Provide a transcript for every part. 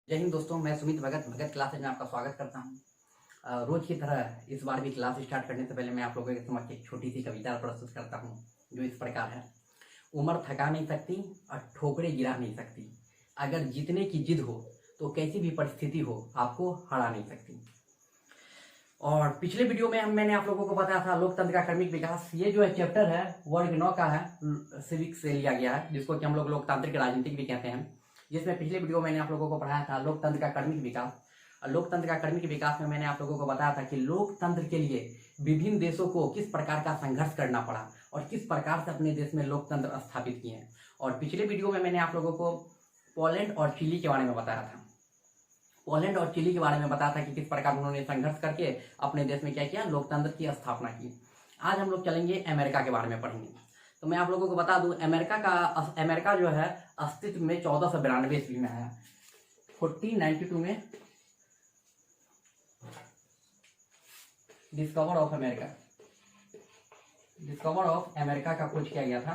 जय हिंद दोस्तों, मैं सुमित भगत भगत क्लासेज में आपका स्वागत करता हूं। रोज की तरह इस बार भी क्लास स्टार्ट करने से पहले मैं आप लोगों के समक्ष एक छोटी सी कविता प्रस्तुत करता हूं, जो इस प्रकार है। उम्र थका नहीं सकती और ठोकरे गिरा नहीं सकती। अगर जीतने की जिद हो तो कैसी भी परिस्थिति हो आपको हरा नहीं सकती। और पिछले वीडियो में मैंने आप लोगों को बताया था लोकतंत्र का क्रमिक विकास। ये जो है चैप्टर है वर्ग 9 का है, सिविक्स से लिया गया है, जिसको कि हम लोग लोकतांत्रिक राजनीतिक भी कहते हैं। जिसमें पिछले वीडियो मैंने आप लोगों को पढ़ाया था लोकतंत्र का क्रमिक विकास। और लोकतंत्र का क्रमिक विकास में मैंने आप लोगों को बताया था कि लोकतंत्र के लिए विभिन्न देशों को किस प्रकार का संघर्ष करना पड़ा और किस प्रकार से अपने देश में लोकतंत्र स्थापित किए हैं। और पिछले वीडियो में मैंने आप लोगों को पोलैंड और चिली के बारे में बताया था। पोलैंड और चिली के बारे में बताया था कि किस प्रकार उन्होंने संघर्ष करके अपने देश में क्या किया, लोकतंत्र की स्थापना की। आज हम लोग चलेंगे अमेरिका के बारे में पढ़ेंगे। तो मैं आप लोगों को बता दूं, अमेरिका जो है अस्तित्व में 1492 ईस्वी में आया। 1492 में डिस्कवर ऑफ अमेरिका का खोज किया गया था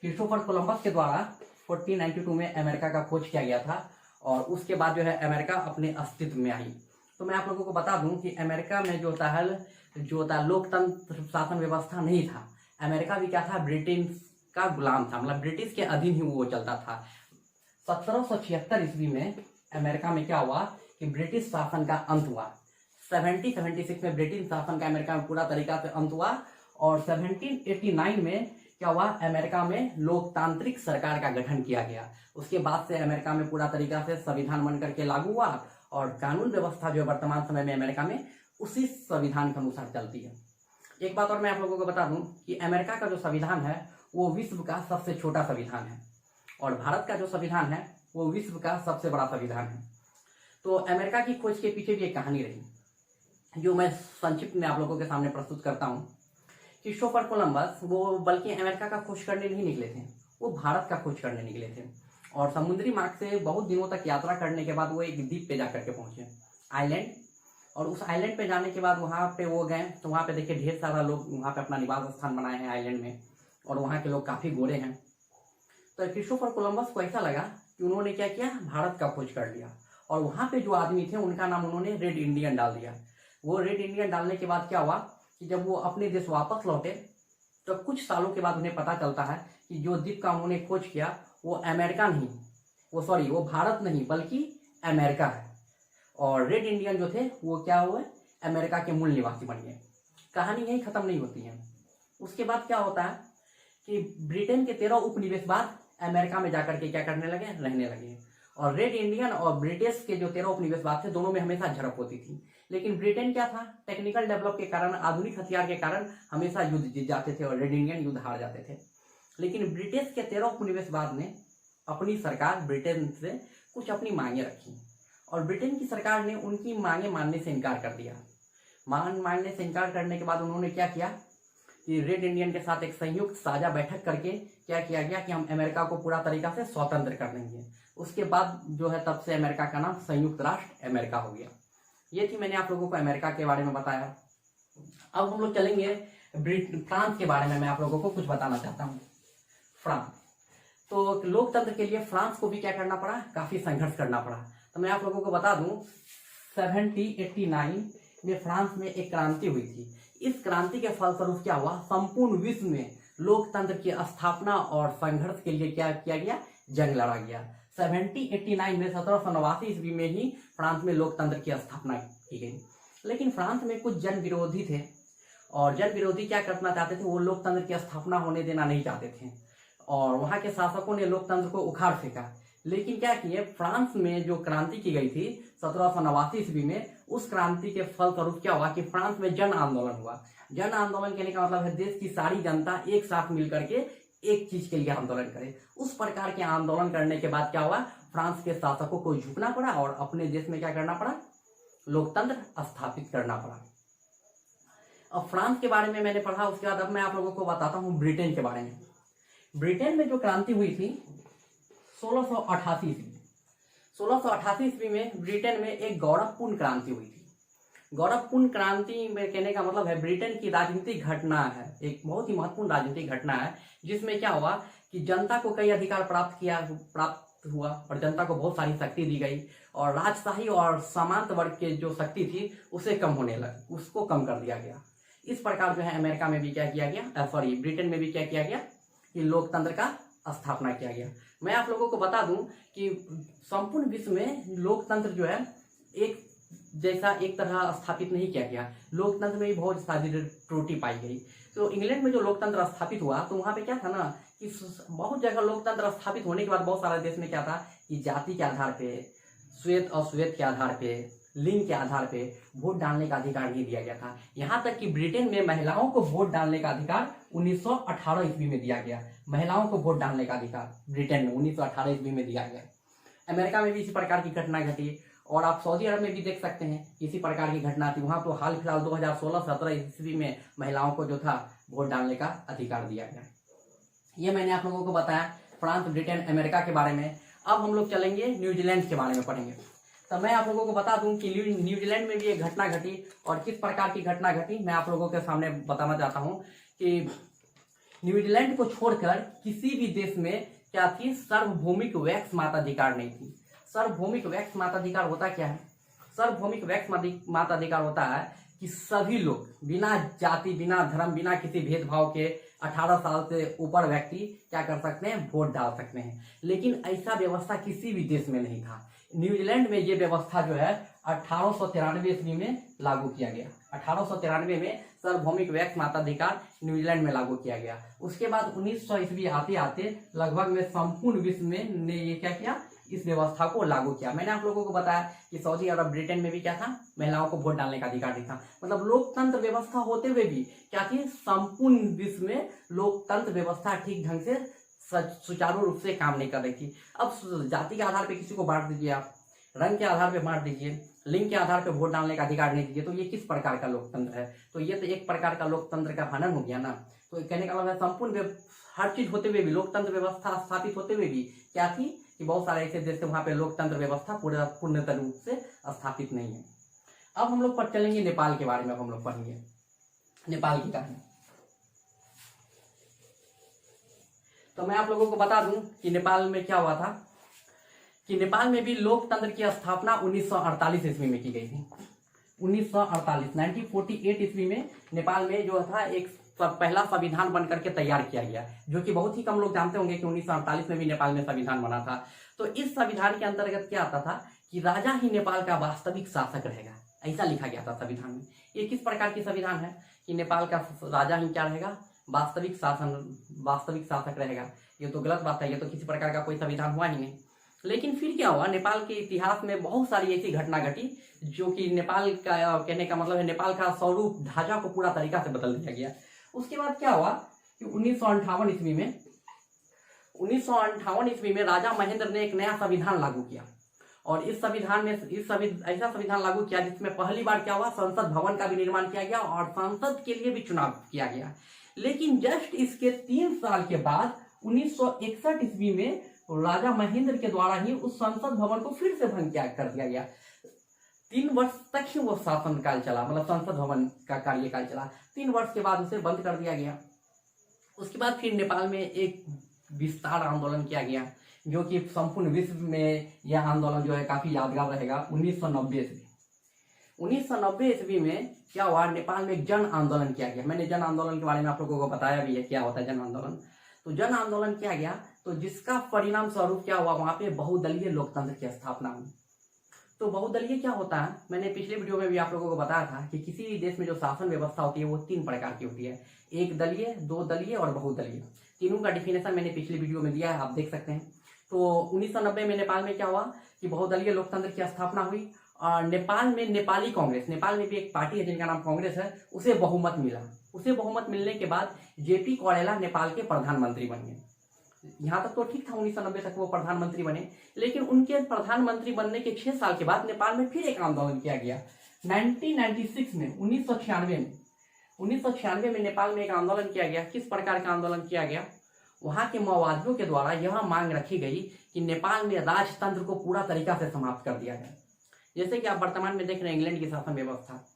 क्रिस्टोफर कोलंबस के द्वारा। 1492 में अमेरिका का खोज किया गया था और उसके बाद जो है अमेरिका अपने अस्तित्व में आई। तो मैं आप लोगों को बता दूं कि अमेरिका में जो होता लोकतंत्र शासन व्यवस्था नहीं था। अमेरिका भी क्या था, ब्रिटेन का गुलाम था, मतलब ब्रिटिश के अधीन ही वो चलता था। 1776 ईस्वी में अमेरिका में क्या हुआ कि ब्रिटिश शासन का अंत हुआ। 1776 में ब्रिटिश शासन का अमेरिका में पूरा तरीका से अंत हुआ। और 1789 में क्या हुआ, अमेरिका में लोकतांत्रिक सरकार का गठन किया गया। उसके बाद से अमेरिका में पूरा तरीका से संविधान बन करके लागू हुआ और कानून व्यवस्था जो वर्तमान समय में अमेरिका में उसी संविधान के अनुसार चलती है। एक बात और मैं आप लोगों को बता दूं कि अमेरिका का जो संविधान है वो विश्व का सबसे छोटा संविधान है और भारत का जो संविधान है वो विश्व का सबसे बड़ा संविधान है। तो अमेरिका की खोज के पीछे भी एक कहानी रही, जो मैं संक्षिप्त में आप लोगों के सामने प्रस्तुत करता हूँ। क्रिस्टोफर कोलंबस वो बल्कि अमेरिका का खोज करने नहीं निकले थे, वो भारत का खोज करने निकले थे। और समुद्री मार्ग से बहुत दिनों तक यात्रा करने के बाद वो एक द्वीप पे जाकर के पहुंचे, आइलैंड। और उस आइलैंड पे जाने के बाद वहाँ पे वो गए तो वहाँ पे देखिए ढेर सारा लोग वहाँ पे अपना निवास स्थान बनाए हैं आइलैंड में, और वहाँ के लोग काफ़ी गोरे हैं। तो क्रिस्टोफर कोलंबस को ऐसा लगा कि उन्होंने क्या किया, भारत का खोज कर लिया। और वहाँ पे जो आदमी थे उनका नाम उन्होंने रेड इंडियन डाल दिया। वो रेड इंडियन डालने के बाद क्या हुआ कि जब वो अपने देश वापस लौटे तो कुछ सालों के बाद उन्हें पता चलता है कि जो द्वीप का उन्होंने खोज किया वो अमेरिका नहीं, वो भारत नहीं बल्कि अमेरिका है। और रेड इंडियन जो थे वो क्या हुए, अमेरिका के मूल निवासी बन गए। कहानी यही खत्म नहीं होती है। उसके बाद क्या होता है कि ब्रिटेन के 13 उपनिवेशवाद अमेरिका में जाकर के क्या करने लगे, रहने लगे। और रेड इंडियन और ब्रिटिश के जो 13 उपनिवेशवाद थे दोनों में हमेशा झड़प होती थी। लेकिन ब्रिटेन क्या था, टेक्निकल डेवलप के कारण, आधुनिक हथियार के कारण हमेशा युद्ध जीत जाते थे और रेड इंडियन युद्ध हार जाते थे। लेकिन ब्रिटिश के 13 उपनिवेशवाद ने अपनी सरकार ब्रिटेन से कुछ अपनी मांगे रखी और ब्रिटेन की सरकार ने उनकी मांगे मानने से इनकार कर दिया। मानने से इनकार करने के बाद उन्होंने क्या किया कि रेड इंडियन के साथ एक संयुक्त साझा बैठक करके क्या किया गया कि हम अमेरिका को पूरा तरीका से स्वतंत्र कर देंगे। उसके बाद जो है तब से अमेरिका का नाम संयुक्त राष्ट्र अमेरिका हो गया। ये थी मैंने आप लोगों को अमेरिका के बारे में बताया। अब हम लोग चलेंगे फ्रांस के बारे में। मैं आप लोगों को कुछ बताना चाहता हूँ। फ्रांस, तो लोकतंत्र के लिए फ्रांस को भी क्या करना पड़ा, काफी संघर्ष करना पड़ा। तो मैं आप लोगों को बता दूं 1789 में फ्रांस में एक क्रांति हुई थी। इस क्रांति के फलस्वरूप क्या हुआ, संपूर्ण विश्व में लोकतंत्र की स्थापना और संघर्ष के लिए क्या किया गया, जंग लड़ा गया। 1789 में 1789 ईस्वी में ही फ्रांस में लोकतंत्र की स्थापना की गई। लेकिन फ्रांस में कुछ जन विरोधी थे और जन विरोधी क्या करना चाहते थे, वो लोकतंत्र की स्थापना होने देना नहीं चाहते थे और वहां के शासकों ने लोकतंत्र को उखाड़ फेंका। लेकिन क्या किए, फ्रांस में जो क्रांति की गई थी 1789 ईस्वी में, उस क्रांति के फलस्वरूप क्या हुआ कि फ्रांस में जन आंदोलन हुआ। जन आंदोलन कहने का मतलब है देश की सारी जनता एक साथ मिलकर के एक चीज के लिए आंदोलन करे। उस प्रकार के आंदोलन करने के बाद क्या हुआ, फ्रांस के शासकों को झुकना पड़ा और अपने देश में क्या करना पड़ा, लोकतंत्र स्थापित करना पड़ा। अब फ्रांस के बारे में मैंने पढ़ा, उसके बाद अब मैं आप लोगों को बताता हूँ ब्रिटेन के बारे में। ब्रिटेन में जो क्रांति हुई थी 1688 ईस्वी। 1688 ईस्वी में ब्रिटेन में एक गौरवपूर्ण क्रांति हुई थी। गौरवपूर्ण क्रांति में कहने का मतलब है ब्रिटेन की राजनीतिक घटना है, एक बहुत ही महत्वपूर्ण राजनीतिक घटना है, जिसमें क्या हुआ कि जनता को कई अधिकार प्राप्त हुआ और जनता को बहुत सारी शक्ति दी गई और राजशाही और सामंत वर्ग के जो शक्ति थी उसे कम होने लगी, उसको कम कर दिया गया। इस प्रकार जो है अमेरिका में भी क्या किया गया, सॉरी ब्रिटेन में भी क्या किया गया कि लोकतंत्र का स्थापना किया गया। मैं आप लोगों को बता दूं कि संपूर्ण विश्व में लोकतंत्र जो है एक जैसा एक तरह स्थापित नहीं किया गया, लोकतंत्र में भी बहुत सारी त्रुटि पाई गई। तो इंग्लैंड में जो लोकतंत्र स्थापित हुआ तो वहां पे क्या था ना कि बहुत जगह लोकतंत्र स्थापित होने के बाद बहुत सारे देश में क्या था कि जाति के आधार पे, श्वेत अश्वेत के आधार पे, लिंग के आधार पे वोट डालने का अधिकार नहीं दिया गया था। यहाँ तक कि ब्रिटेन में महिलाओं को वोट डालने का अधिकार 1918 ईस्वी में दिया गया। महिलाओं को वोट डालने का अधिकार ब्रिटेन में 1918 ईस्वी में दिया गया। अमेरिका में भी इसी प्रकार की घटना घटी और आप सऊदी अरब में भी देख सकते हैं इसी प्रकार की घटना थी। वहां तो हाल फिलहाल 2016-17 ईस्वी में महिलाओं को जो था वोट डालने का अधिकार दिया गया। ये मैंने आप लोगों को बताया फ्रांस, ब्रिटेन, अमेरिका के बारे में। अब हम लोग चलेंगे न्यूजीलैंड के बारे में पढ़ेंगे। तो मैं आप लोगों को बता दूं कि न्यूजीलैंड में भी एक घटना घटी और किस प्रकार की घटना घटी मैं आप लोगों के सामने बताना चाहता हूं कि न्यूजीलैंड को छोड़कर किसी भी देश में क्या थी, सार्वभौमिक वैक्स मताधिकार नहीं थी। सार्वभौमिक वैक्स मताधिकार होता क्या है? सार्वभौमिक वैक्स मताधिकार होता है कि सभी लोग बिना जाति, बिना धर्म, बिना किसी भेदभाव के 18 साल से ऊपर व्यक्ति क्या कर सकते हैं, वोट डाल सकते हैं। लेकिन ऐसा व्यवस्था किसी भी देश में नहीं था। न्यूजीलैंड में ये व्यवस्था जो है 1893 ईस्वी में लागू किया गया। 1893 में सार्वभौमिक वैक्स मताधिकार न्यूजीलैंड में लागू किया गया। उसके बाद 1900 ईस्वी आते आते लगभग में संपूर्ण विश्व में ने ये क्या किया, इस व्यवस्था को लागू किया। मैंने आप लोगों को बताया कि सऊदी अरब, ब्रिटेन में भी क्या था, महिलाओं को वोट डालने का अधिकार नहीं था। मतलब लोकतंत्र व्यवस्था होते हुए भी क्या थी, संपूर्ण विश्व में लोकतंत्र व्यवस्था ठीक ढंग से सुचारू रूप से काम नहीं कर रही थी। अब जाति के आधार पर किसी को बांट दीजिए, आप रंग के आधार पर बांट दीजिए, लिंग के आधार पर वोट डालने का अधिकार नहीं दीजिए, तो ये किस प्रकार का लोकतंत्र है? तो ये तो एक प्रकार का लोकतंत्र का हनन हो गया ना। तो कहने का मतलब है संपूर्ण हर चीज होते हुए भी, लोकतंत्र व्यवस्था स्थापित होते हुए भी क्या थी कि बहुत सारे ऐसे देश थे वहां पे लोकतंत्र व्यवस्था पूर्णतः रूप से स्थापित नहीं है। अब हम लोग पर चलेंगे नेपाल के बारे में। अब हम लोग पढ़ेंगे नेपाल की कहानी। तो मैं आप लोगों को बता दूं कि नेपाल में क्या हुआ था कि नेपाल में भी लोकतंत्र की स्थापना 1948 ईस्वी में की गई थी। 1948 ईस्वी में नेपाल में जो था एक पहला संविधान बन करके तैयार किया गया, जो कि बहुत ही कम लोग जानते होंगे कि 1948 में भी नेपाल में संविधान बना था। तो इस संविधान के अंतर्गत क्या आता था कि राजा ही नेपाल का वास्तविक शासक रहेगा, ऐसा लिखा गया था संविधान में। ये किस प्रकार की संविधान है कि नेपाल का राजा ही क्या रहेगा, वास्तविक शासक रहेगा? ये तो गलत बात है, ये तो किसी प्रकार का कोई संविधान हुआ ही नहीं। लेकिन फिर क्या हुआ, नेपाल के इतिहास में बहुत सारी ऐसी घटना घटी जो कि नेपाल का, कहने का मतलब है नेपाल का स्वरूप ढांचा को पूरा तरीका से बदल दिया गया। उसके बाद क्या हुआ कि 1958 ईस्वी में राजा महेंद्र ने एक नया संविधान लागू किया और इस संविधान में ऐसा संविधान लागू किया जिसमें पहली बार क्या हुआ, संसद भवन का भी निर्माण किया गया और संसद के लिए भी चुनाव किया गया। लेकिन जस्ट इसके 3 साल के बाद 1961 ईस्वी में राजा महेंद्र के द्वारा ही उस संसद भवन को फिर से भंग कर दिया गया। 3 वर्ष तक ही वो शासनकाल चला, मतलब संसद भवन का कार्यकाल चला। 3 वर्ष के बाद उसे बंद कर दिया गया। उसके बाद फिर नेपाल में एक विस्तार आंदोलन किया गया जो कि संपूर्ण विश्व में यह आंदोलन जो है काफी यादगार रहेगा। 1990 ईस्वी में क्या हुआ, नेपाल में एक जन आंदोलन किया गया। मैंने जन आंदोलन के बारे में आप लोगों को बताया भी है क्या होता है जन आंदोलन। तो जन आंदोलन किया गया तो जिसका परिणाम स्वरूप क्या हुआ, वहां पे बहुदलीय लोकतंत्र की स्थापना हुई। तो बहुदलीय क्या होता है, मैंने पिछले वीडियो में भी आप लोगों को बताया था कि किसी भी देश में जो शासन व्यवस्था होती है वो 3 प्रकार की होती है, एक दलीय, 2 दलीय और बहुदलीय। तीनों का डिफिनेशन मैंने पिछले वीडियो में दिया है, आप देख सकते हैं। तो 1990 में नेपाल में क्या हुआ कि बहुदलीय लोकतंत्र की स्थापना हुई और नेपाल में नेपाली कांग्रेस, नेपाल में भी एक पार्टी है जिनका नाम कांग्रेस है, उसे बहुमत मिला। उसे बहुमत मिलने के बाद जेपी कौड़ेला नेपाल के प्रधानमंत्री बन गए। यहाँ तक तो ठीक था, 1990 तक वो प्रधानमंत्री बने। लेकिन उनके प्रधानमंत्री बनने के 6 साल के बाद नेपाल में फिर एक आंदोलन किया गया। 1996 में 1996 में नेपाल में एक आंदोलन किया गया। किस प्रकार का आंदोलन किया गया, वहां के माओवादियों के द्वारा यह मांग रखी गई कि नेपाल में राजतंत्र को पूरा तरीका से समाप्त कर दिया जाए। जैसे कि आप वर्तमान में देख रहे हैं इंग्लैंड की शासन व्यवस्था।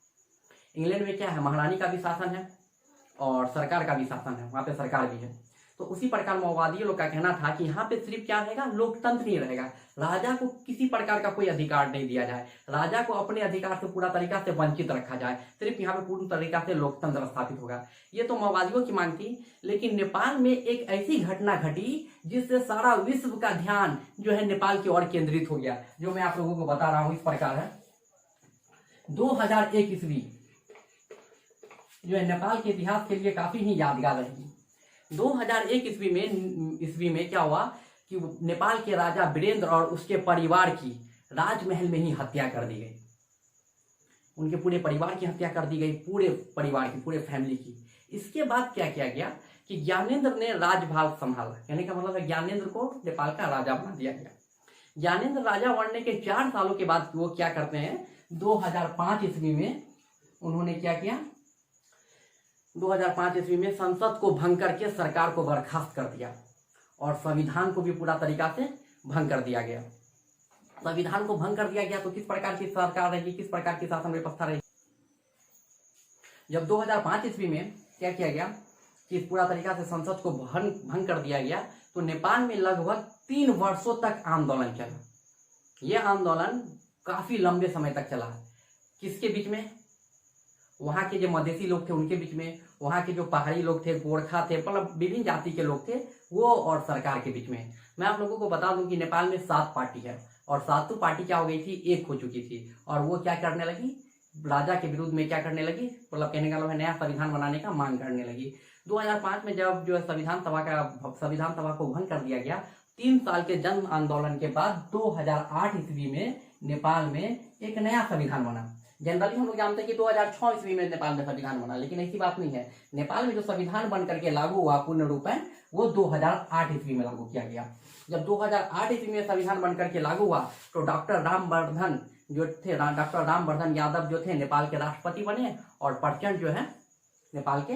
इंग्लैंड में क्या है, महारानी का भी शासन है और सरकार का भी शासन है, वहां पे सरकार भी है। तो उसी प्रकार माओवादियों लोग का कहना था कि यहाँ पे सिर्फ क्या रहेगा, लोकतंत्र ही रहेगा, राजा को किसी प्रकार का कोई अधिकार नहीं दिया जाए, राजा को अपने अधिकार से पूरा तरीका से वंचित रखा जाए, सिर्फ यहाँ पे पूर्ण तरीका से लोकतंत्र स्थापित होगा। ये तो माओवादियों की मांग थी। लेकिन नेपाल में एक ऐसी घटना घटी जिससे सारा विश्व का ध्यान जो है नेपाल की ओर केंद्रित हो गया, जो मैं आप लोगों को बता रहा हूं इस प्रकार है। 2001 ईस्वी जो है नेपाल के इतिहास के लिए काफी ही यादगार रहेगी। 2001 ईस्वी में क्या हुआ कि नेपाल के राजा वीरेंद्र और उसके परिवार की राजमहल में ही हत्या कर दी गई। उनके पूरे परिवार की हत्या कर दी गई, पूरे परिवार की, पूरे फैमिली की। इसके बाद क्या किया गया कि ज्ञानेंद्र ने राजभाग संभाला, कहने का मतलब है ज्ञानेंद्र को नेपाल का राजा बना दिया गया। ज्ञानेंद्र राजा बनने के 4 सालों के बाद वो क्या करते हैं, 2005 ईस्वी में उन्होंने क्या किया, 2005 ईस्वी में संसद को भंग करके सरकार को बर्खास्त कर दिया और संविधान को भी पूरा तरीका से भंग कर दिया गया। संविधान को भंग कर दिया गया तो किस प्रकार की सरकार रहेगी, किस प्रकार की शासन व्यवस्था रहेगी। जब 2005 ईस्वी में क्या किया गया कि पूरा तरीका से संसद को भंग कर दिया गया, तो नेपाल में लगभग 3 वर्षों तक आंदोलन चला। यह आंदोलन काफी लंबे समय तक चला। किसके बीच में, वहां के जो मधेसी लोग थे उनके बीच में, वहां के जो पहाड़ी लोग थे, गोरखा थे, मतलब विभिन्न जाति के लोग थे, वो और सरकार के बीच में। मैं आप लोगों को बता दूं कि नेपाल में 7 पार्टी है और 7 पार्टी क्या हो गई थी, एक हो चुकी थी। और वो क्या करने लगी, राजा के विरुद्ध में क्या करने लगी, मतलब कहने का मतलब नया संविधान बनाने का मांग करने लगी। 2005 में जब जो संविधान सभा को भंग कर दिया गया, 3 साल के जन आंदोलन के बाद 2008 ईस्वी में नेपाल में एक नया संविधान बना। जनरली हम लोग जानते हैं कि 2006 ईस्वी में नेपाल में संविधान बना, लेकिन ऐसी बात नहीं है। नेपाल में जो संविधान बन करके लागू हुआ पूर्ण रूपेण, वो 2008 ईस्वी में लागू किया गया। जब 2008 ईस्वी में संविधान बन करके लागू हुआ तो डॉक्टर रामवर्धन यादव जो थे नेपाल के राष्ट्रपति बने और प्रचंड जो है नेपाल के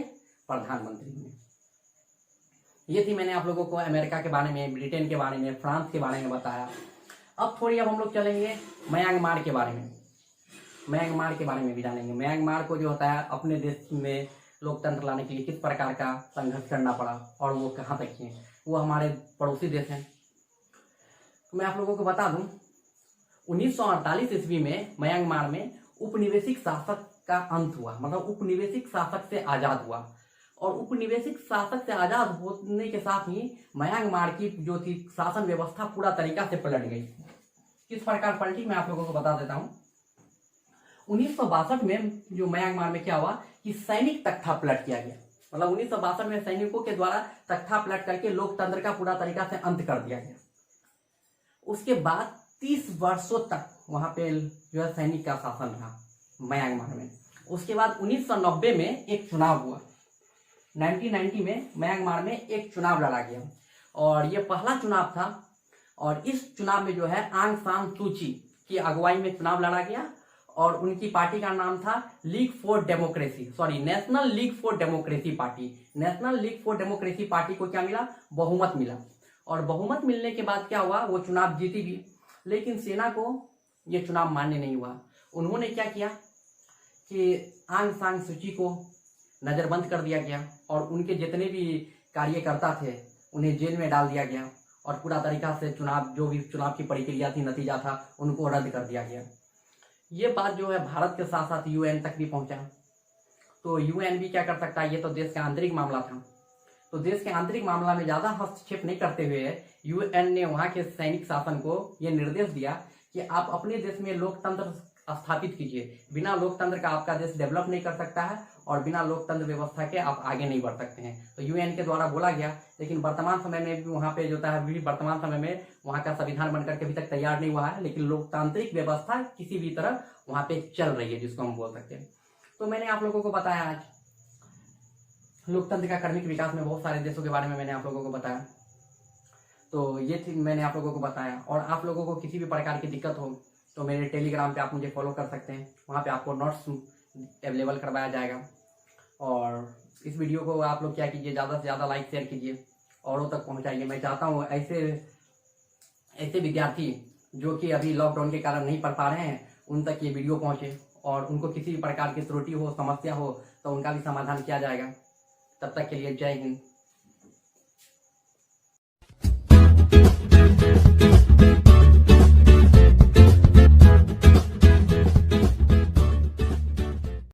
प्रधानमंत्री बने। ये थी मैंने आप लोगों को अमेरिका के बारे में, ब्रिटेन के बारे में, फ्रांस के बारे में बताया। अब हम लोग चलेंगे म्यांमार के बारे में। म्यांमार के बारे में भी जानेंगे। म्यांमार को जो होता है अपने देश में लोकतंत्र लाने के लिए किस प्रकार का संघर्ष करना पड़ा और वो कहाँ तक किए। वो हमारे पड़ोसी देश हैं। तो मैं आप लोगों को बता दूं, 1948 ईस्वी में म्यांमार में उपनिवेशिक शासक का अंत हुआ, मतलब उपनिवेशिक शासक से आजाद हुआ। और उपनिवेशिक शासक से आजाद होने के साथ ही म्यांमार की जो थी शासन व्यवस्था पूरा तरीका से पलट गई। किस प्रकार पलटी, मैं आप लोगों को बता देता हूँ। 1962 में जो म्यांमार में क्या हुआ कि सैनिक तख्ता पलट किया गया, मतलब 1962 में सैनिकों के द्वारा तख्ता पलट करके लोकतंत्र का पूरा तरीका से अंत कर दिया गया। उसके बाद 30 वर्षों तक वहां पे जो है सैनिक का शासन रहा म्यांमार में। उसके बाद 1990 में एक चुनाव हुआ। 1990 में म्यांमार में एक चुनाव लड़ा गया और ये पहला चुनाव था। और इस चुनाव में जो है आंग सान सू की की अगुवाई में चुनाव लड़ा गया और उनकी पार्टी का नाम था national league for democracy party. National league for democracy party को क्या मिला, बहुमत मिला। और बहुमत मिलने के बाद क्या हुआ, वो चुनाव जीती भी, लेकिन सेना को ये चुनाव मान्य नहीं हुआ। उन्होंने क्या किया कि आंग सान सू की को नजरबंद कर दिया गया और उनके जितने भी कार्यकर्ता थे उन्हें जेल में डाल दिया गया और पूरा तरीका से जो भी चुनाव की प्रक्रिया थी, नतीजा था, उनको रद्द कर दिया गया। ये बात जो है भारत के साथ साथ यूएन तक भी पहुंचा। तो यूएन भी क्या कर सकता है, ये तो देश का आंतरिक मामला था। तो देश के आंतरिक मामला में ज्यादा हस्तक्षेप नहीं करते हुए यूएन ने वहां के सैनिक शासन को यह निर्देश दिया कि आप अपने देश में लोकतंत्र स्थापित कीजिए। बिना लोकतंत्र का आपका देश डेवलप नहीं कर सकता है और बिना लोकतंत्र व्यवस्था के आप आगे नहीं बढ़ सकते हैं। तो यूएन के द्वारा बोला गया, लेकिन वर्तमान समय में भी वहाँ पे जो है वर्तमान समय में वहाँ का संविधान बनकर के अभी तक तैयार नहीं हुआ है, लेकिन लोकतांत्रिक व्यवस्था किसी भी तरह वहाँ पे चल रही है, जिसको हम बोल सकते हैं। तो मैंने आप लोगों को बताया आज लोकतंत्र का क्रमिक विकास में बहुत सारे देशों के बारे में मैंने आप लोगों को बताया। तो ये थी मैंने आप लोगों को बताया। और आप लोगों को किसी भी प्रकार की दिक्कत हो तो मेरे टेलीग्राम पे आप मुझे फॉलो कर सकते हैं, वहाँ पे आपको नोट्स अवेलेबल करवाया जाएगा। और इस वीडियो को आप लोग क्या कीजिए, ज़्यादा से ज़्यादा लाइक शेयर कीजिए, औरों तक पहुँचाइए। मैं चाहता हूँ ऐसे विद्यार्थी जो कि अभी लॉकडाउन के कारण नहीं पढ़ पा रहे हैं, उन तक ये वीडियो पहुँचे और उनको किसी भी प्रकार की त्रुटि हो, समस्या हो तो उनका भी समाधान किया जाएगा। तब तक के लिए जय हिंद। है।